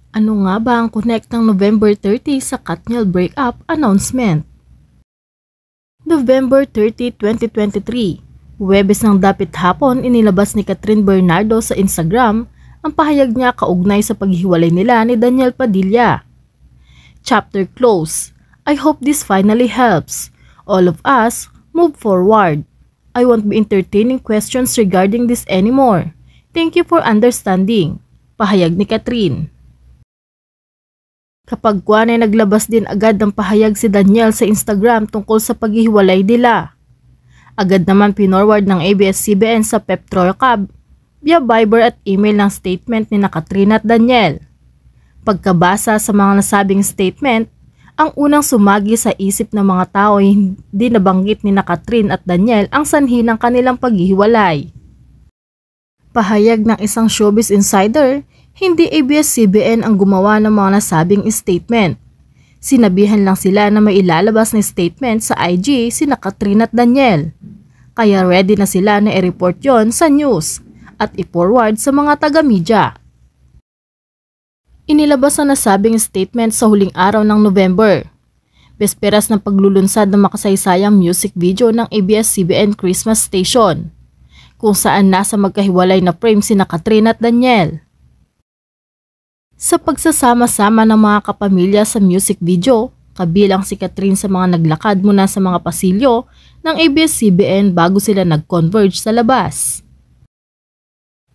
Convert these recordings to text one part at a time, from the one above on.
Ano nga ba ang connect ng November 30 sa Katniel breakup announcement? November 30, 2023, Huwebes ng dapit hapon inilabas ni Catherine Bernardo sa Instagram ang pahayag niya kaugnay sa paghiwalay nila ni Daniel Padilla. Chapter close. I hope this finally helps. All of us move forward. I won't be entertaining questions regarding this anymore. Thank you for understanding. Pahayag ni Catherine. Kapag kuwan ay naglabas din agad ng pahayag si Daniel sa Instagram tungkol sa paghihiwalay nila. Agad naman pinorward ng ABS-CBN sa Pep Troy Cab via Viber at email ng statement ni Catherine at Daniel. Pagkabasa sa mga nasabing statement, ang unang sumagi sa isip ng mga tao ay hindi nabanggit ni Catherine at Daniel ang sanhi ng kanilang paghihiwalay. Pahayag ng isang showbiz insider, hindi ABS-CBN ang gumawa ng mga nasabing statement. Sinabihan lang sila na may ilalabas na statement sa IG sina Catherine at Daniel. Kaya ready na sila na i-report yon sa news at i-forward sa mga taga-media. Inilabas ang nasabing statement sa huling araw ng November. Besperas ng paglulunsad ng makasaysayang music video ng ABS-CBN Christmas Station, kung saan nasa magkahiwalay na frame sina Catherine at Daniel. Sa pagsasama-sama ng mga kapamilya sa music video, kabilang si Catherine sa mga naglakad muna sa mga pasilyo ng ABS-CBN bago sila nag-converge sa labas.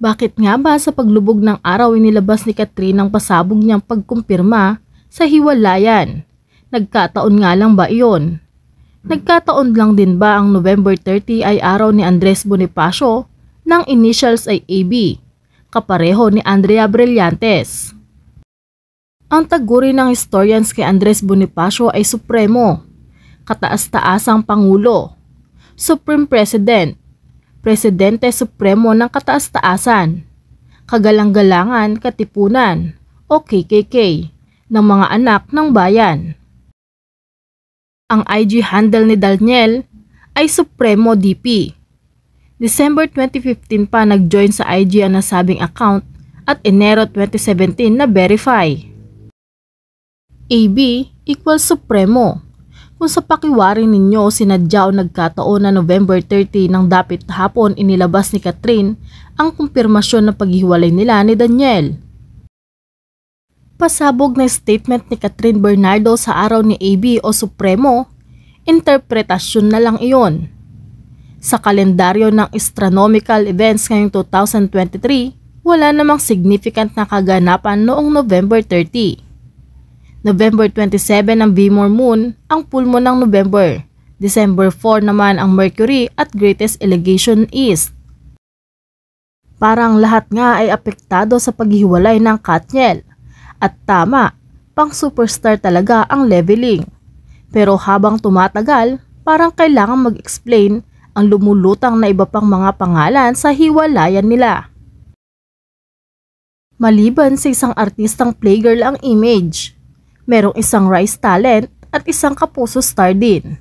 Bakit nga ba sa paglubog ng araw inilabas ni Catherine ang pasabog niyang pagkumpirma sa hiwalayan? Nagkataon nga lang ba iyon? Nagkataon lang din ba ang November 30 ay araw ni Andres Bonifacio ng initials ay AB, kapareho ni Andrea Brillantes? Ang taguri ng historians kay Andres Bonifacio ay Supremo, kataas-taasang Pangulo, Supreme President, Presidente Supremo ng kataas-taasan, kagalang-galangan katipunan o KKK ng mga anak ng bayan. Ang IG handle ni Daniel ay Supremo DP. December 2015 pa nag-join sa IG ang nasabing account at Enero 2017 na verify. AB equals Supremo. Kung sa pakiwari ninyo sinadya o nagkataon na November 30 ng dapit hapon inilabas ni Catherine ang kumpirmasyon ng paghiwalay nila ni Daniel. Pasabog na statement ni Catherine Bernardo sa araw ni AB o Supremo, interpretasyon na lang iyon. Sa kalendaryo ng astronomical events ngayong 2023, wala namang significant na kaganapan noong November 30. November 27 ang Vimor Moon, ang full moon ng November. December 4 naman ang Mercury at greatest elongation east. Parang lahat nga ay apektado sa paghihiwalay ng Katniel. At tama, pang superstar talaga ang leveling. Pero habang tumatagal, parang kailangan mag-explain ang lumulutang na iba pang mga pangalan sa hiwalayan nila. Maliban sa isang artistang playgirl ang image, merong isang rise talent at isang kapuso star din.